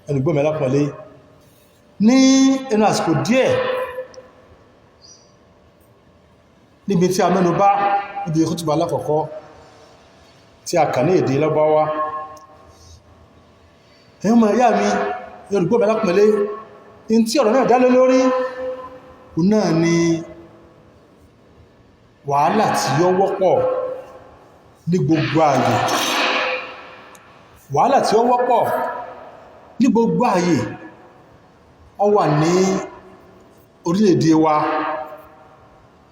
ẹnùgbọ́n mi alápọ̀lé ní ẹnu àsìkò díẹ̀ níbi tí a mẹ́nu bà níbi khutbah alákọ̀ọ́kọ́ tí a kà ní èdè Lárúbáwá. ẹ̀yin ọmọ ìyá mi ẹnùgbọ́n mi alápọ̀lé in tí ọ̀rọ̀ náà dá lé lórí náà ni wàhálà tí ó wọ́pọ̀ ní gbogbo ààyè wàhálà tí ó wọ́pọ̀ ní gbogbo ààyè ó wà ní orílẹ̀-èdè wa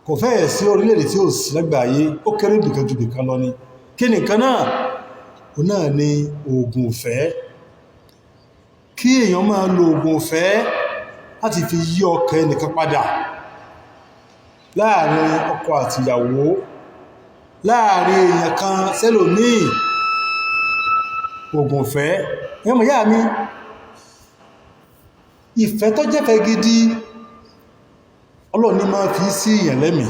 kò fẹ́ẹ̀ sí orílẹ̀-èdè tí ó sì lágbàáyé ó kéré bìkan ju bìkan lọ ni kí nìkan náà ó náà ni oògùn ìfẹ́ kí èèyàn máa lo oògùn ìfẹ́ láti fi yí ọkàn ẹnìkan padà láàrin ọkọ àti ìyàwó láàrin èèyàn kan sẹ́lòmíì oògùn ìfẹ́. ẹ̀yin ìyá mi ìfẹ́ tó jẹ́fẹ́ gidi Ọlọ́run ní máa fi sí èèyàn lẹ́mìí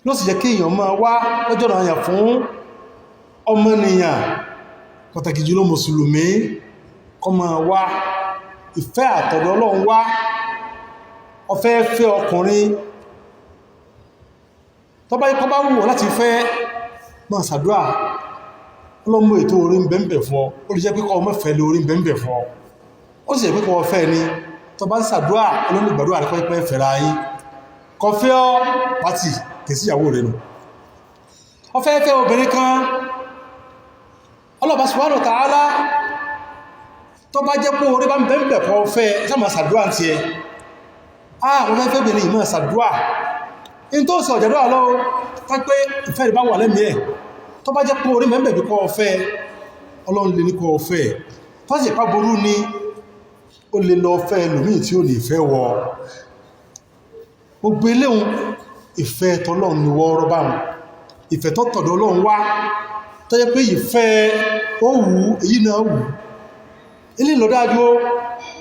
ló sì jẹ́ kí èèyàn máa wá lọ́jọ́ náà yà fún ọmọnìyàn pàtàkì jùlọ mùsùlùmí kó máa wá ìfẹ́ àtọ̀dọ̀ Ọlọ́run wá ó fẹ́ fẹ́ ọkùnrin tó bá yípa bá wù ọ́ láti fẹ́ máa ṣàdúrà ọlọ́mọ ètò orí ń bẹ̀m̀bẹ̀ fún ọ ó lè jẹ́ pé kọ́ mẹ́fẹ́ lórí ń bẹ̀m̀bẹ̀ fún ọ ó sì jẹ́ pé kọ́ fẹ́ ni tó bá ń ṣàdúrà olóògbàdúrà rẹ̀ pẹ́pẹ́ fẹ́ra yín kọ́ fẹ́ ọ pàtì kèsí ìyàwó rẹ̀ nù ọ fẹ́ fẹ́ obìnrin kan Allah subhanahu wa ta'ala tó bá jẹ́ pé orí bá ń bẹ̀m̀bẹ̀ kọ́ fẹ́ sáàmà ṣàdúrà ti ẹ wọ́n fẹ́ obìnrin ìmọ̀ ṣàdúrà in tó sọ ọ̀jẹ̀dọ́ àlọ́ tápé ìfẹ́ ìbá wà lẹ́mìí ẹ̀ tó bá jẹ́ pé orí mẹ́mẹ́ bí kọ́ ọ̀fẹ́ Ọlọ́run lè ní kọ́ ọ̀fẹ́ fásitì ìpá burú ni ó lè lọ fẹ́ ẹlòmíì tí ó lè fẹ́ wọ gbogbo eléhun ìfẹ́ tọ́lọ́run ni wọ́n rọ́bà wọn ìfẹ́ tó tọ̀dọ̀ Ọlọ́run wá tó jẹ́ pé ìfẹ́ ó wù èyí náà wù ilé lọ́dájú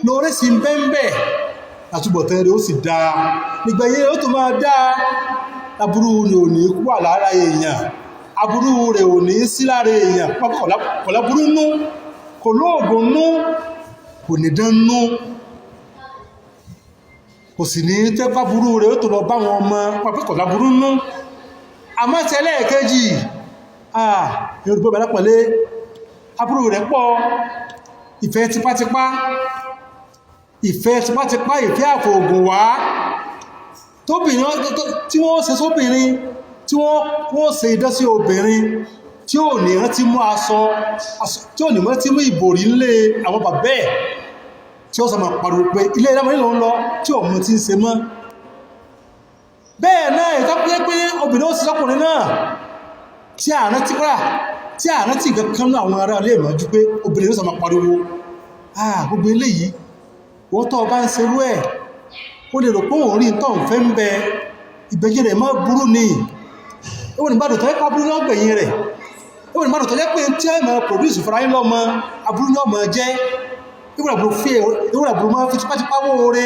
lóore sí bẹ́ẹ̀bẹ́ àtúbọ̀tán rẹ̀ ó sì dáa nígbẹ̀yẹ ó tó máa dáa aburú ni ò ní wà lára èèyàn aburú rẹ̀ ò ní sí lára èèyàn kọ̀láburú nú kò lóògùn nú kò ní dán nú kò sì ní tẹ́pá burú rẹ̀ ó tó lọ bá wọn ọmọ pàpẹ́ kọ̀láburú nú àmọ́tẹ́lẹ̀ kejì yorùbá bẹ̀rẹ̀ aburú rẹ̀ pọ̀ ìfẹ́ tipátipá ìfẹ́ àfòògùn wá tóbìnrin tí wọ́n ṣe sóbìnrin tí wọ́n ṣe idán sí obìnrin tí ò ní rántí mú aṣọ tí ò ní rántí mú ìbòrí ńlé àwọn bàbẹ́ tí ó sọmọ pàdùn pé ilé ìdámọ́ nílò ń lọ tí ọmọ ti ń ṣe mọ́ bẹ́ẹ̀ náà ìtọ́pẹ́ pé obìnrin ó sì sọ́kùnrin náà tí àrántí kankan ní àwọn ará ilé ìmọ̀jú pé obìnrin ó sọmọ pariwo gbogbo eléyìí wọ́n tọ́ bá ń serú ẹ̀ ó lè rò pé òun rí tọ́ ń fẹ́ ń bẹ ìbẹ̀jẹ̀ rẹ̀ máa burú ní ìwọ̀n ìbádò tó ẹ́pá burú náà gbẹ̀yìn rẹ̀ ìwọ̀n ìbádò tó jẹ́ pé tí ẹ máa produce fúnra yín lọ́mọ aburú náà máa jẹ́ ìwọ̀n àbúrú máa fi tipátipá wó ore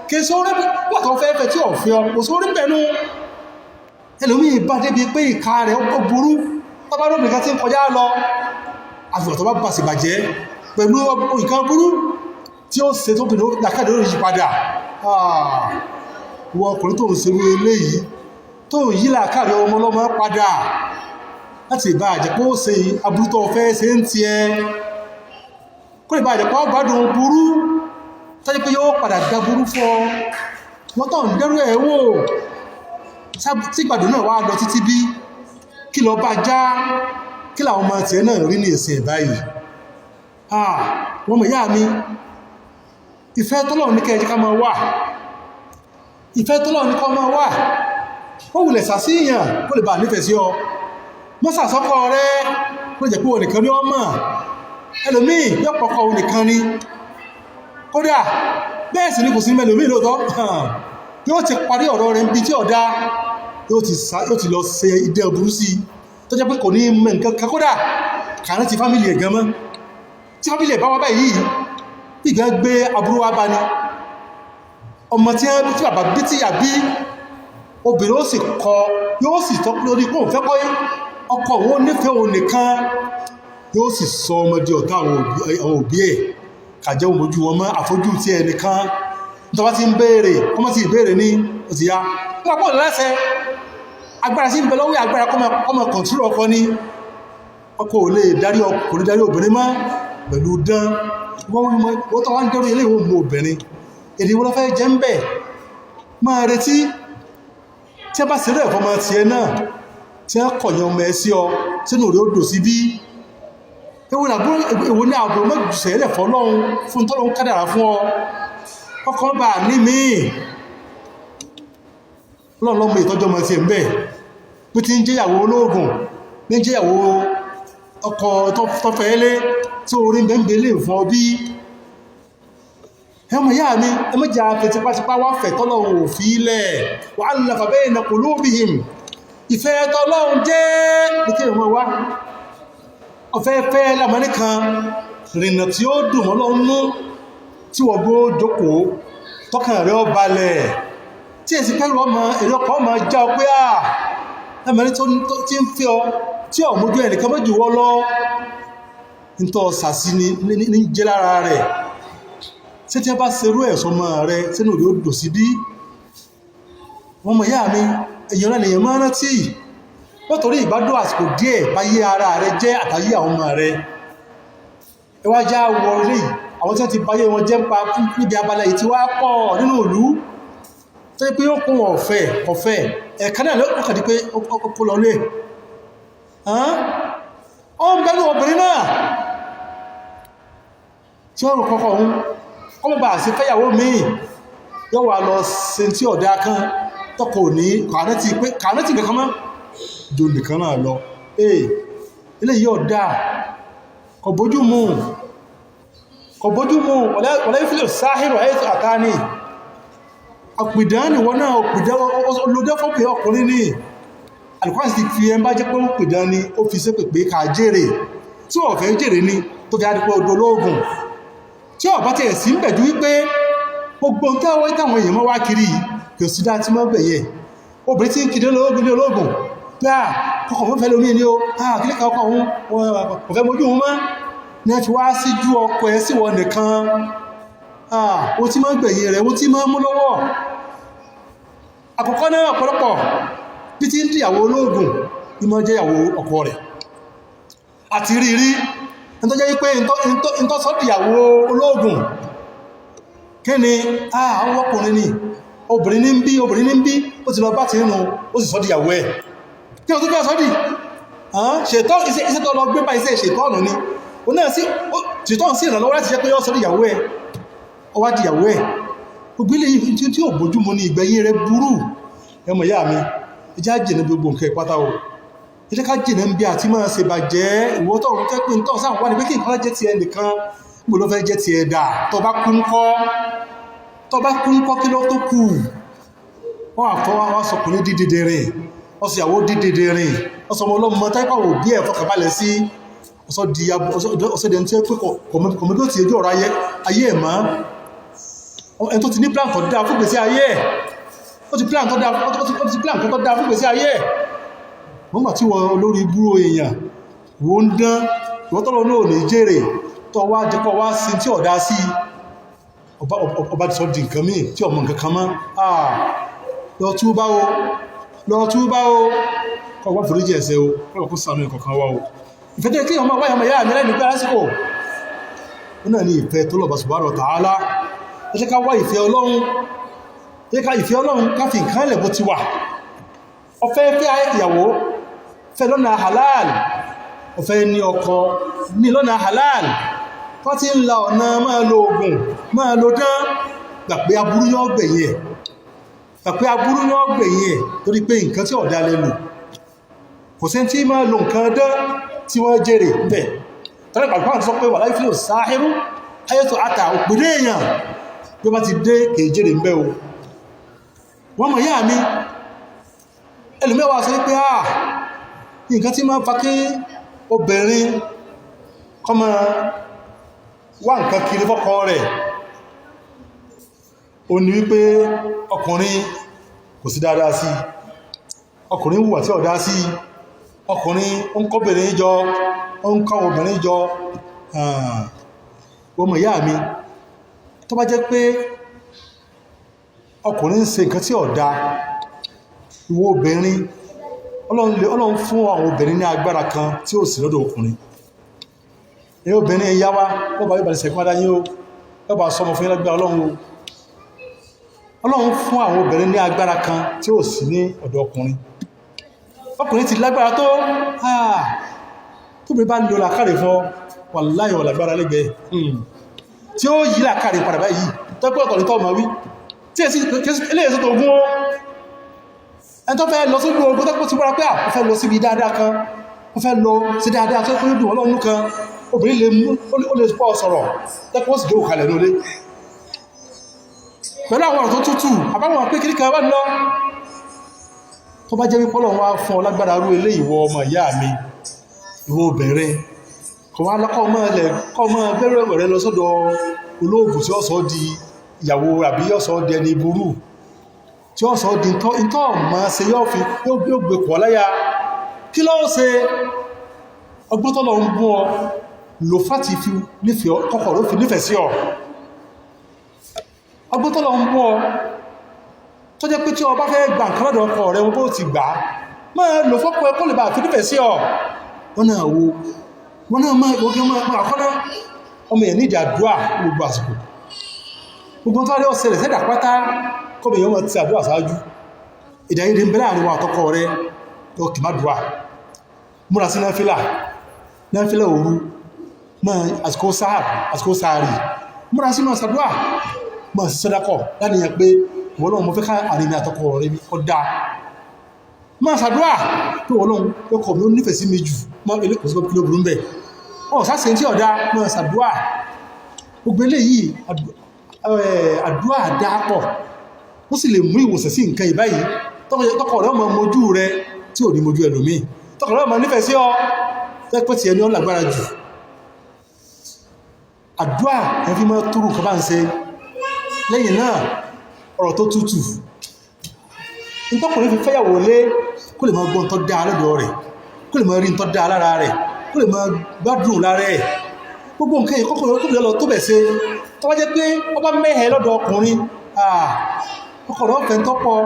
késo orí pàtó fẹ́fẹ́ tí ọ̀fẹ́ kò sórí bẹ̀nu ẹlòmíì bá débi pé ìka rẹ̀ ó burú tọ́bá lóbi kan tí ń kọjá lọ àfihàn tó bá bá sì bàjẹ́ pẹ̀lú nǹkan burú tí ó ṣe tó bìnú lákàdé lórí yípadà wọ ọkùnrin tó ń ṣe rú eléyìí tó ń yí làkàrí ọmọ ọlọ́mọ padà láti ìbá àjẹ́pọ̀ ó ṣe aburútọ́ fẹ́ ṣe ń ti ẹ kó ìbá àjẹ́pọ̀ ọgbádùn burú tọ́jú pé yóò padà dá burú fọ́ wọ́n tọ́ ń dẹ́rù ẹ̀ wò tí ìgbàdùn náà wá lọ títí bí kí lọ bá já kí làwọn ọmọ tiẹ̀ náà rí ní ìsìn ìbáyìí wọ́n mọ̀ ìyá mi ìfẹ́ tọ́lọ́run ní kẹ́ẹ̀jẹ́ ká máa wà ìfẹ́ tọ́lọ́run ní kọ́ máa wà ó wùlẹ̀ sàṣíyàn kó lè bá nífẹ̀ẹ́ sí ọ mọ́sàsọ́kọ́ rẹ kó jẹ́ pé òun nìkan ní ọmọ ẹlòmíì yóò pọ̀kọ̀ òun nìkan ni kódà bẹ́ẹ̀ sì ni kò sí mẹ́lòmíì lóòótọ́ yóò ti parí ọ̀rọ̀ rẹ̀ níbi tí ọ̀dá yóò ti lọ ṣe idẹ́ burú sí tó jẹ́ pé kò ní mẹ́ nǹkan kódà kàánà ti fámílì ẹ̀ gan mọ́ tí fámílì ẹ̀ bá wá báyìí ìgbà gbé aburú wá bá ní ọmọ tí bàbá bí tí àbí obìnrin ó sì kọ yóò sì tọ́ lórí kóhùn fẹ́ kọ́ ọkọ òun nífẹ̀ẹ́ òun nìkan yóò sì sọ ọmọdé ọ̀tá àwọn òbí ẹ̀ kàjẹ́ òmójú wọn mọ́ àfojú tí ẹnìkan tó bá ti ń béèrè kọ́mọ́ sí ìbéèrè ní òsì ya wọ́n pọ̀ lẹ́sẹ̀ agbára sí ìbẹ̀ lọ́wọ́ agbára kọ́mọ kọ̀ntúrò ọkọ ní ọkọ ò lè darí ọkùnrin darí obìnrin mọ́ pẹ̀lú dán wọ́n tó wá ń dẹ́rù ilé ìwọ̀n mú obìnrin èdè wọ́n fẹ́ jẹ́ ń bẹ̀ máa retí tí a bá sí rẹ̀ fọmọ ti ẹ náà tí a kọ̀yàn ọmọ ẹ sí ọ sínú rẹ̀ ó dò sí bí èwo ní àbúrò mẹ́jùsẹ̀ ilẹ̀ fọ́lọ́run fún tọ́lọ́run kádàrà fún ọ ọkọ̀ bá ní míì lọ́lọ́mọ ìtọ́jọ́ ọmọ ti ẹ̀ ń bẹ̀ pé tí ń jẹ́yàwó olóògùn ní jẹ́yàwó ọkọ tọ́fẹ́lé tí orí bẹ́m̀bẹ̀ lè fún ọ bí ẹmọ ìyá mi ẹmọ́jà fẹ́ tipátipá wá fẹ́ tọ́lọ́run ò fi ilẹ̀ wa allafa bayna qulubihim ìfẹ́ tọ́lọ́run jẹ́ ní kí ìwọ̀n wá ọ̀fẹ́fẹ́ lámọ́ní kan rìnà tí ó dùn mọ́ lọ́nú tí wọ́n gbó jókòó tọ́kàn rẹ̀ ó balẹ̀ tí èsì pẹ́rù ọmọ èrè ọkọ̀ ọmọ já ọ pé lámọ́ní tí ń fi ọ tí ọ mójú ẹnìkan méjì wọ́ lọ nítọ́ sàsí ní jẹ́ lára rẹ̀ tí tí a bá serú ẹ̀sọmọ rẹ̀ sínú rí ó dò sí bí wọ́n mọ̀ yá mi èyàn rẹ̀ lèyàn máa rántí wọ́n torí ìbádọ́ àsìkò díẹ̀ báyé ara rẹ̀ jẹ́ àtàyé àwọn ọmọ rẹ̀ ẹwàjá wọ rí àwọn tí wọ́n ti báyé wọn jẹ́ pa níbi abalẹ̀ yìí tí wá pọ̀ nínú ìlú tó yẹ pé ó kún ọ̀fẹ́ ẹ̀kan náà lọ́pọ̀ kàdí pé ó lọ lé ó ń bẹ́nu obìnrin náà tí wọ́n rò kọ́kọ́ ohun kọ́mọ̀ bá sí fẹ́yàwó míì yóò wà lọ sí tí ọ̀dá kan tọ́kọ̀ ní kàánẹ́tì kankan mọ́ jò nìkan náà lọ ilé yóò dá kò bójú mú wọ̀lẹ́ ìfìlẹ̀ sáhìrò ayẹ́tò àtàní àpìdán ni wọ́n náà olójẹ́ fọ́pẹ̀ ọkùnrin ní alìkwáṣì ti fi ẹmbá jẹ́ pé ó pìdán ni ó fi sépè pé ká jèrè tí ó fẹ́ jèrè ní tó fi adìpọ̀ odolóògùn tí ó bá ti ẹ̀ sí ń bẹ̀jú wípé gbogbo ń tẹ́wọ́ ìtàwọn èèyàn mọ́ wá kiri kò sí dá tí mọ́ bẹ̀yẹ obìnrin tí ń kìdé olóògùn pé kọkọ̀ fún fẹ́lẹ̀ omi ní o kílíkà ọkọ̀ òun kò fẹ́ mojú òun mọ́ ní ẹ fi wá sí jú ọkọ̀ ẹ sí wọn nìkan ó tí mọ́ gbẹ̀yẹ rẹ̀ ó tí mọ́ mú lọ́wọ́ àkọ́kọ́ náà ọ̀pọ̀lọpọ̀ bí tí ń dìyàwó olóògùn ní mọ́ jẹ́ ìyàwó ọkọ rẹ̀ àti rírí tó jẹ́ wípé ìtọ́sọ́dìyàwó olóògùn kí ni àwọn ọkùnrin ni obìnrin ní ń bí ó ti lọ bá ti rínú ó sì sọ́dìyàwó ẹ̀ kí o tó fẹ́ sọ́dì ṣètọ́ iṣẹ́ tó lọ gbé bá iṣẹ́ ṣètọ́nù ni ó náà sí ṣètọ́nù sí ìrànlọ́wọ́ láti jẹ́ pé yọ́ sọ́dìyàwó ẹ̀ ó wá dìyàwó ẹ̀ gbogbo ilé yìí tí ó bójúmu ní ìgbẹ̀yìn rẹ̀ burú ẹmọ ìyá mi ẹjá jìnà gbogbo nǹkan ìpátá o ẹjẹ́ ká jìnà ń bí àti máa ṣe bàjẹ́ ìwọ́tọ̀ òun tẹ́ pé ń tọ́ sáà wà ní pé kí nǹkan jẹ́ ti ẹ nìkan gbò ló fẹ́ jẹ́ ti ẹ̀dà tó bá kú ń kọ́ kí ló tó kù wọ́n àfọwọ́ wá sọkùnrin dídìdì rìn wọ́n sì àwọ́ dídìdì rìn wọ́n sọ ọmọ ọlọ́mọ táìpà wò bí ẹ̀ fọkàbalẹ̀ sí ọ̀sọ̀dẹ̀ tí ó pé kọ̀mọ́dé ti ẹjọ́ ọ̀rọ̀ ayé ẹ̀ máa ẹni tó ti ní plan tó dáa fún gbèsè ayé ẹ̀ ó ti plan tó dáa fún gbèsè ayé ẹ̀ wọ́n gbà tí wọ́n olórí búrò èèyàn wọ́n ń dán ìwọ́n tọ́lọ náà lè jèrè tó wá jẹ́pọ̀ wá sí tí ọ̀dá sí ọba ti sọ di nǹkan míì tí ọmọ nǹkan kan mọ́ lọ túbá o kọ́ wá foríjì ẹ̀ṣẹ̀ o kọ́ kó sànú ìkọ̀kan wá o ìfẹ́ tó kí ọmọ wáyé ọmọ yára mi lẹ́nu pé lásìkò ó náà ní ìfẹ́ tó lọ́bà subhanahu wa ta'ala ẹ jẹ́ ká wá ìfẹ́ Ọlọ́run ká fi nǹkan lẹ̀ bó ti wà ọfẹ́ fẹ́ ìyàwó fẹ́ lọ́nà halal ọfẹ́ ní ọkọ ní lọ́nà halal wọ́n ti ń la ọ̀nà máa lo oògùn máa lo dán gbàgbé aburú yọ́ gbẹ̀yìn ẹ̀ torí pé nǹkan tí ọ̀dá lẹ́nu kò sí tí máa lo nǹkan dán tí wọ́n jèrè bẹ̀ tọ́lẹ̀ pàpàá sọ pé wà láì fílò sáhírú ayẹ́tọ̀ àtà òpèrè èèyàn bí wọ́n ti dé kèé jèrè ń bẹ́ o wọ́n mọ̀ yá mi ẹlùmẹ́wàá sọ pé nǹkan tí máa ń fa kí obìnrin kó máa wá nǹkan kiri fọ́kọ rẹ̀ ó ní wípé ọkùnrin kò sí dáadáa sí ọkùnrin hùwà tí ó dá sí ọkùnrin ó ń kọ́bìnrin jọ ó ń kọ́ obìnrin jọ ọmọ ìyá mi tó bá jẹ́ pé ọkùnrin ń ṣe nǹkan tí ó dá ìwọ obìnrin Ọlọ́run fún àwọn obìnrin ní agbára kan tí ó sì lọ́dọ̀ ọkùnrin ẹ̀yin obìnrin ẹ̀yà wá wọ́n bá ìbàlẹ̀ sẹ̀kún adáyé ó wọ́n bá sọmọ fún ẹlẹ́gbẹ́ Ọlọ́run fún àwọn obìnrin ní agbára kan tí ó sì ní ọ̀dọ̀ ọkùnrin ti lágbára tó tóbi bá lò làkàrẹ̀ fún wàláhì lágbára lẹ́gbẹ̀ẹ́ tí ó yí làkàrẹ̀ padà báyìí tọ́pẹ́ ọ̀tọ̀ ní tọ́ ma wí tí eléyìí tó gún ó ẹni tó fẹ́ lọ sí ogun ogun tó ti bọ́ra pé ó fẹ́ lọ síbi dáadáa kan ó fẹ́ lọ sí dáadáa tó kúrò dùn Ọlọ́run kan obìnrin lè mú ó lè pọ̀ sọ̀rọ̀ tẹ́kọ́ sì dóò kalẹ̀ lólé pẹ̀lú àwọn ọ̀rọ̀ tó tútù àbáwọn pé kíríkà wà lọ tó bá jẹ́ wípé Ọlọ́run wá fún ọ lágbára rú ilé ìwọ ọmọ ìyá mi ìwọ obìnrin kò wá lọ́kọ́ mọ́ bẹ̀rẹ̀ rẹ̀ lọ sọ́dọ̀ olóògùn tí ó sọ di ìyàwó àbí yóò sọ di ẹni burú tí ó sọ di ìtọ́ mọ́ ṣe yóò gbé pọ̀ láyá kí ló ṣe ọgbọ́n tọ́lọ ń bú ọ lò fàtí fi nífẹ̀ẹ́ kọ́kọ́ ló fi nífẹ̀ẹ́ sí ọ ọgbọ́n tọ́lọ ń bú ọ tó jẹ́ pé tí ọ bá fẹ́ gbà nǹkan lọ́dọ̀ ọkọ rẹ̀ wọ́n bó ti gbà máa lò fọ́pọ̀ ẹkọ́ lè bá fi nífẹ̀ẹ́ sí ọ wọ́n náà máa ìwọ́gẹ́ máa àkọ́nà ọmọ ẹ̀ nídìí àdúrà gbogbo àsìkò gbogbo tó rí ọ̀sẹ̀ rẹ̀ sẹ́dà pátá kọ́bẹ̀ yọ́ mọ̀ ti àdúrà sáájú ìdáyédé ń bẹ láàrin wa àtọkọ rẹ̀ tó kì má dùà múra sí náfílà òru mọ́ àsìkò sáàrì múra sí máa sàdúà mọ́ sí sọ́dákọ̀ láníyàn pé wọ́lọ́run mo fẹ́ ká àrìnà àtọkọ rẹ̀ kọ́ dá máa sàdúà pé wọ́lọ́run ọkọ̀ mi ó nífẹ̀ẹ́ sí mi jù mọ́ ilé kò sí kí ló burú ń bẹ̀ sáṣẹ́ tí ọ̀dá máa sàdúà gbogbo eléyìí àdúà dápọ̀ ó sì lè mú ìwòsàn sí nǹkan ìbáyìí tọ́kọ̀ rẹ̀ ọmọ mojú rẹ̀ tí ò ní mojú ẹlòmíì tọ́kọ̀ rẹ̀ ọmọ nífẹ̀ẹ́ sí ọ pẹ́ tí ẹni ó lágbára jù àdúà ẹ fi mọ́ túrù kọ bá ń ṣe lẹ́yìn náà ọ̀rọ̀ tó tútù nítọ́kùnrin fi fẹ́yàwó lé kó lè mọ́ gbọ́n tó dáa lọ́dọ̀ rẹ̀ kó lè mọ́ rí tó dáa lára rẹ̀ kó lè mọ́ gbádùn lára ẹ̀ gbogbo nǹkan yìí kọ́kùnrin lọ tó bẹ̀ ṣe tó wá jẹ́ pé ó bá mẹ́hẹ̀ lọ́dọ̀ ọkùnrin ọkọ̀rọ̀ ọ̀fẹ́ tọ́pọ̀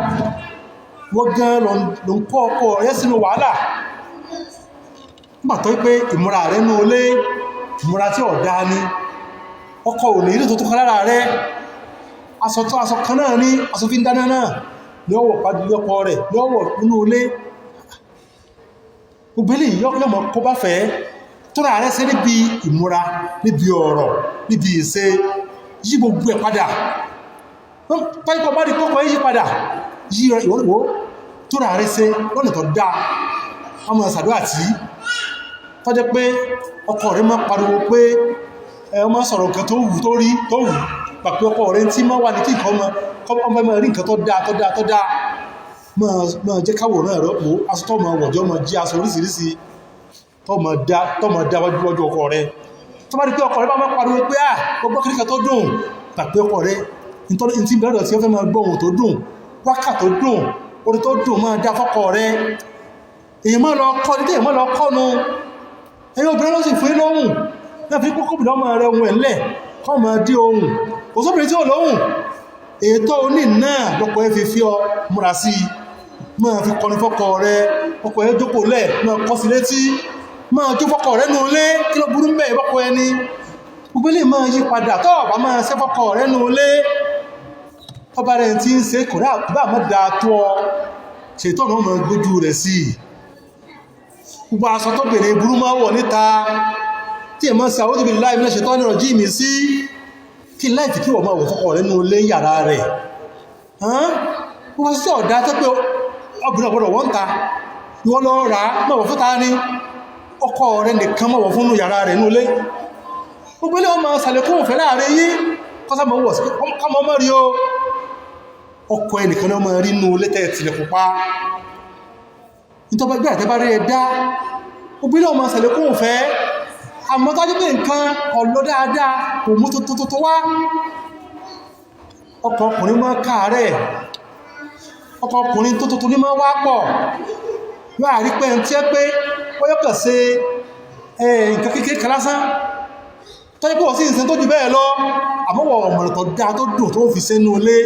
wọ́n gan lọ ń kọ́ ọkọ̀ rẹ̀ sínú wàhálà nígbàtọ́ pé ìmúra rẹ̀ ní olé ìmúra tí ọ̀dá ní ọkọ̀ ò ní ilé tó tó kan lára rẹ̀ aṣọ kan náà ní aṣọ fi ń dáná náà ní ọwọ́ pàdé ọkọ rẹ̀ ní ọwọ́ nínú olé ògbélé yọ́mọ̀ kó bá fẹ́ tó rà rẹ̀ sí níbi ìmúra níbi ọ̀rọ̀ níbi ìṣe yí gbogbo ẹ̀ padà pẹ́pọ̀ bá rí kọ́kọ́ yí padà yí ìwọ́nìwó tó rà rẹ̀ sí lọ́nà tó dáa ọmọ ṣàdúrà tí tó jẹ́ pé ọkọ rẹ̀ máa pariwo pé ọmọ sọ̀rọ̀ nǹkan tó wù pàpẹ ọkọ rẹ̀ tí máa wà ní kí ọmọ rí nǹkan tó dáa máa jẹ́ káwòrán ẹ̀rọ pò aṣọ tó máa wọ̀jọ́ máa jí aṣọ oríṣiríṣi tó máa dá wájú ọkọ rẹ̀ tó bá rí pé ọkọ rẹ̀ bá máa pariwo pé ọgbọ́n kíríkà tó dùn pàpẹ ọkọ rẹ̀ tí bẹ̀rẹ̀ tí ó fẹ́ máa gbọ́ ohun tó dùn wákà tó dùn orí tó dùn máa dá fọ́kọ rẹ̀ èyàn máa lọ kọ́ nítorí èyàn máa lọ kọ́nu ẹ̀yìn obìnrin ló sì fún lóhùn náà fi kókò bìnà ọmọ rẹ̀ ohun ẹ̀lẹ́ kọ́ máa dí ohun kò sóbìnrin tí ó lóhùn ètò oní náà lọ́pọ̀ ẹ fi fi ọ múra sí máa fi kọrin fọ́kọ rẹ̀ ọkọ ẹ jókòó lẹ̀ máa kọ́ sí létí máa jó fọ́kọ rẹ̀ nù lé kí ló burú mbẹ̀ fọ́kọ ẹni gbogbo lè máa yí padà tó bá máa ṣe fọ́kọ rẹ̀ nù lé ọba rẹ̀ tí ń ṣe kò bá mọ́ dáa tó ọ ṣètọ́nà ọmọ gbójú rẹ̀ sí gbogbo aṣọ tó bèèrè burú máa wọ̀ níta tí èmọ́ sí àwọn òbìnrin láì mílẹ̀ ṣètọ́nà ọjí mi sí kí láìfì kí wọ́n máa wọ̀ fọ́kọ rẹ̀ nínú ilé yàrá rẹ̀ wọ́n sí ọ̀dá tó pé obìnrin ọ̀gbọ́dọ̀ wọ́n ta ìwọ́n lọ rà máa wọ̀ fúta ní ọkọ rẹ̀ nìkan máa wọ̀ fún yàrá rẹ̀ nínú ilé gbogbo ilé wọn máa sàlékún òfẹ́ láàrin yí kọ́sàmọ́ wọ̀ sí kọ́mọ́ mọ́ rí o ọkọ ẹnìkan náà máa rí nínú ilé tẹ́ tilẹ̀kùn pa nítorí àtẹ́bá rí ẹ̀dá obìnrin ọmọ ṣẹlẹ̀kún òfẹ́ àmọ́ tó jẹ́ pé nǹkan ọ̀lọ́ dáadáa kò mú tó wá ọkọ ọkùnrin máa káàárẹ̀ ọkọ ọkùnrin tó ní máa wá pọ̀ yóò àrí pé tí ẹ pé wọ́n yọ́kọ̀ sí nǹkan kékeré kan lásán tó yẹ pé wọ́n sí ìsìn tó jù bẹ́ẹ̀ lọ àmọ́wọ̀ ọ̀mọ̀ràn tó dáa tó dùn tó fi sínú ilé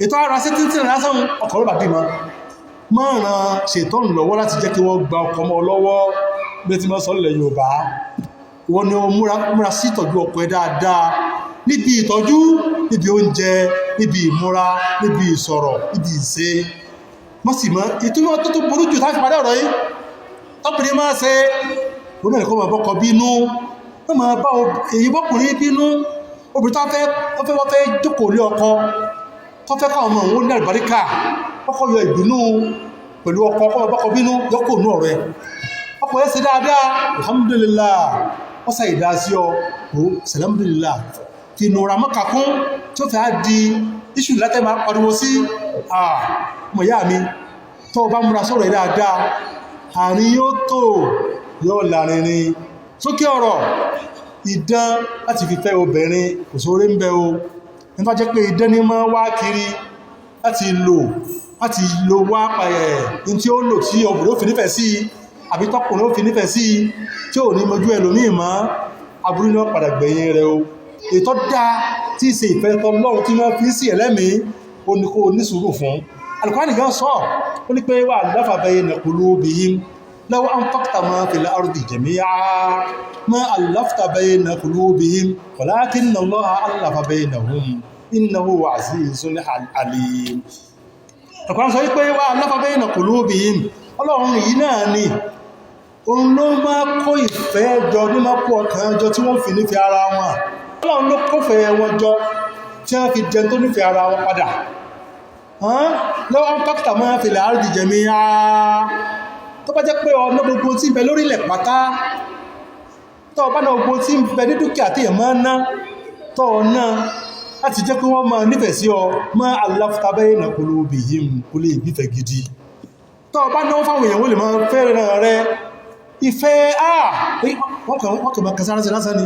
ètò ara sí tí lásán ọkọ̀ rẹ̀ bàbí mọ́ràn ṣètọ́nù lọ́wọ́ láti jẹ́ kí wọ́n gba ọkọ̀ mọ́ lọ́wọ́ bí tí wọ́n sọ ilẹ̀ Yorùbá wọ́n ni ó múra sí ìtọ́jú ọkọ̀ ẹ̀ dáadáa níbi ìtọ́jú níbi oúnjẹ níbi ìmúra níbi ìsọ̀rọ̀ níbi ìṣe wọ́n sì mọ́ ìtumọ̀ tó burú jù táfi padà ọ̀rọ̀ yìí ọkùnrin máa ṣe oní ẹ̀kọ́ máa bọ́kọ bínú wọ́n máa bá èyí bọ́kùnrin bínú obìnrin tó fẹ́ jókòó lé ọkọ tó fẹ́ káwọn ọmọ òun ní àlùbáríkà ọkọ yọ ìbínú pẹ̀lú ọkọ bọ́kọ bínú yọkò nú ọ̀rẹ́ ọkọ ẹ̀ ṣe dáadáa alhamdulillah wọ́n sá ìdá sí ọ alhamdulillah fi nùra mọ́kàkún tó fẹ́ á di iṣu látẹ́ máa pariwo sí ọmọ ìyá mi tó bá múra sọ̀rọ̀ dáadáa àárín yóò tó yóò lárinrin sókè ọ̀rọ̀ ìdán láti fi fẹ́ obìnrin kò sóre ń bẹ o nípa jẹ́ pé ìdán ní máa wá kiri láti lò wá pàyẹ̀ tí ó lò tí obìnrin ó fi nífẹ̀ẹ́ sí àbí tọkùnrin ó fi nífẹ̀ẹ́ sí tí ò ní mojú ẹlòmíì mọ́ aburú náà padà gbẹ̀yìn rẹ̀ o ètò dáa tí ìṣe ìfẹ́ tọ́lọ́run tí wọ́n fi sí ẹlẹ́mìí ó ní kó ní sùúrù fún Al-Qur'ani gan sọ ó ní pé wà allafa bayna qulubihim law anfaqta ma fil ardi jami'an ma allafta bayna qulubihim walakinna Allaha allafa baynahum innahu azizun alim. Al-Qur'ani sọ pé wà allafa bayna qulubihim ọlọ́run yìí náà ni òun ló máa kó ìfẹ́ jọ ní máa kó ọkàn jọ tí wọ́n fi nífẹ̀ẹ́ ara wọn ọlọ́run ló kófẹ́ wọn jọ tí wọ́n fi jẹ tó nífẹ̀ẹ́ ara wọn padà lọ́wọ́ pàkítà máa fi láàrín jẹ̀mí tó bá jẹ́ pé ọ̀nà gbogbo tí ń bẹ lórílẹ̀ pátá tó bá náà gbogbo tí ń bẹ ní dúkìá tí èèyàn máa ń ná tó náà láti jẹ́ pé wọ́n máa nífẹ̀ẹ́ sí ọ mọ́ aláfútàbẹ́ ìnàkúlù bìyìm kò lè bífẹ̀ gidi tó bá náà fáwọn èèyàn wọ́n lè máa fẹ́ràn rẹ ìfẹ́ wọ́n kàn máa kẹsàrán sí lásán ni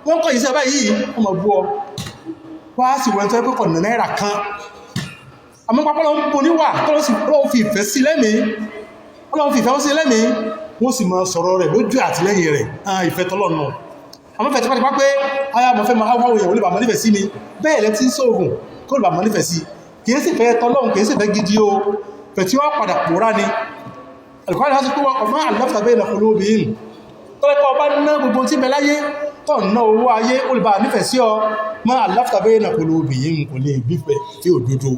wọ́n kọ̀ ìṣẹ́ báyìí wọ́n máa bú ọ wá sì wọ́n tó ẹgbẹ́ kọ̀ náírà kan àmọ́ pápọ́lọ́ ń bo níwà tọ́lọ́ fi ìfẹ́ sí lẹ́mìí ọlọ́run fi ìfẹ́ sí lẹ́mìí wọ́n sì máa sọ̀rọ̀ rẹ̀ lójú àtìlẹ́yìn rẹ̀ ìfẹ́ tọ́lọ́ náà àmọ́ fẹ́ tipátipá pé aya mọ̀ fẹ́ máa wá òyìnbó lè bà mọ́ nífẹ̀ẹ́ sí mi bẹ́ẹ̀ lẹ́ tí ń sóògùn kó lè bà mọ́ nífẹ̀ẹ́ sí kìí sì fẹ́ tọ́lọ́run kìí sì fẹ́ gidi o fẹ́ tí wọ́n padà pòórá ni Al-Qur'ani láti pé ọmọ àlọ́fà bẹ́ẹ̀ lọ pẹ̀lú obìnrin tọ́lẹ́kọ́ ọba ná gbogbo tí bẹ láyé tọ́ ná owó ayé ó lè bà nífẹ̀ẹ́ sí ọ mọ́ àlọ́fà bẹ́ẹ̀ lọ pẹ̀lú obìnrin kò lè bífẹ́ tí òdodo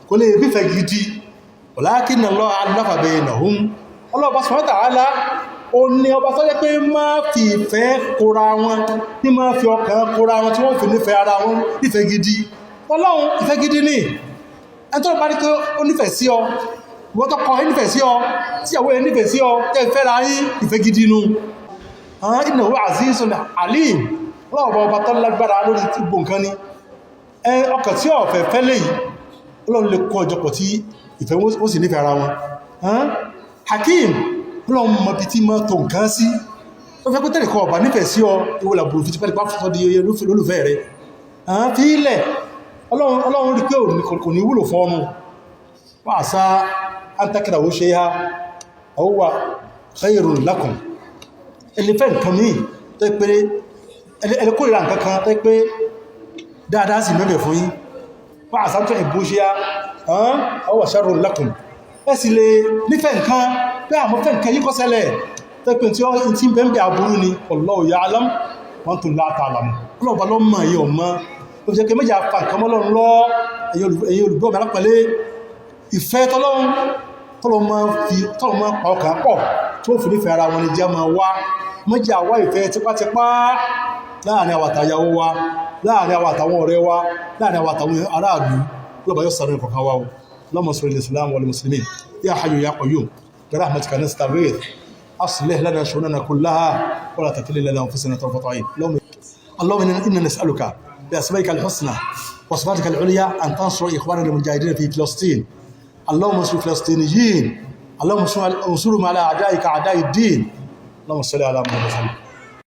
kò lè bífẹ́ gidi walakinna Allah allafa baynahum ọlọ́ọ̀bá subhanahu wa ta'ala ó ní ọba tó jẹ́ pé máa fi ìfẹ́ kóra wọn ní máa fi ọkàn kóra wọn tí wọ́n fi nífẹ̀ẹ́ ara wọn nífẹ̀ẹ́ gidi ọlọ́run ìfẹ́ gidi ní ẹni tó bá ní pé ó nífẹ̀ẹ́ sí ọ ìwọ́n tó kọ nífẹ̀ẹ́ sí ọ tí ìyàwó ẹ nífẹ̀ẹ́ sí ọ tẹ́ fẹ́ ra yín ìfẹ́ gidi nu innahu azizun alim ọlọ́ọ̀bá ọba tó lágbára lórí gbogbo nǹkan ni ọkàn tí ọ̀fẹ́ fẹ́ léyìí ọlọ́run lè kọ́ ọjọ́pọ̀ tí ìfẹ́ ó sì nífẹ̀ẹ́ ara wọn hakim ọlọ́run mọ̀ bí tí mọ́ tó nǹkan sí ó fẹ́ pé tẹ́lẹ̀ kọ́ ọ̀bà nífẹ̀ẹ́ sí ọ ìwòlà bùrù fi ti pẹ́lẹ̀ pàfẹ́ di olólùfẹ́ rẹ̀ fi ilẹ̀ ọlọ́run rí pé kò ní wúlò fún ọmọ wà sá antakira ó ṣe ha ọwọ́ khairun lakum ẹlẹ́fẹ́ nǹkan míì tó pé ẹlẹ́kórìíra nǹkan kan tó pé dáadáa sì mẹ́bẹ̀ fún yín wà sá tó ẹ̀bú ṣe ha ọwọ́ sharrun lakum ẹ sì lè nífẹ̀ẹ́ nǹkan pé àmọ́ fẹ́ nǹkan yí kọ́ ṣẹlẹ̀ tẹ́pẹ́ tí ń bẹ́ẹ̀ aburú ni Allahu ya'lam wa antum la ta'lamun ọlọ́ọ̀bá lọ́ mọ̀ yí ọmọ ó jẹ́ kí méjì àfà nǹkan mọ́lọ́run lọ ẹ̀yin olùgbọ́ mi alápẹ̀lẹ́ ìfẹ́ tọ́lọ́ máa pa ọkàn pọ̀ tó fi nífẹ̀ẹ́ ara wọn ni jẹ́ máa wá méjì àwá ìfẹ́ tipátipá láàrin àwọn àtàyàwó wa láàrin àwọn àtàwọn ọ̀rẹ́ wa láàrin àwọn àtàwọn aráàlú lọ́bàá yóò sàrẹ́ ìkọ̀kan wa اللهم صل للإسلام والمسلمين يا حي يا قيوم برحمتك نستغيث أصلح لنا شؤوننا كلها ولا تكلنا لنا أنفسنا طرفة عين اللهم إنا نسألك بأسمائك الحسنى وصفاتك العليا أن تنصر إخواننا المجاهدين في فلسطين اللهم انصر الفلسطينيين اللهم انصرهم على أعدائك أعداء الدين اللهم صل على محمد وسلم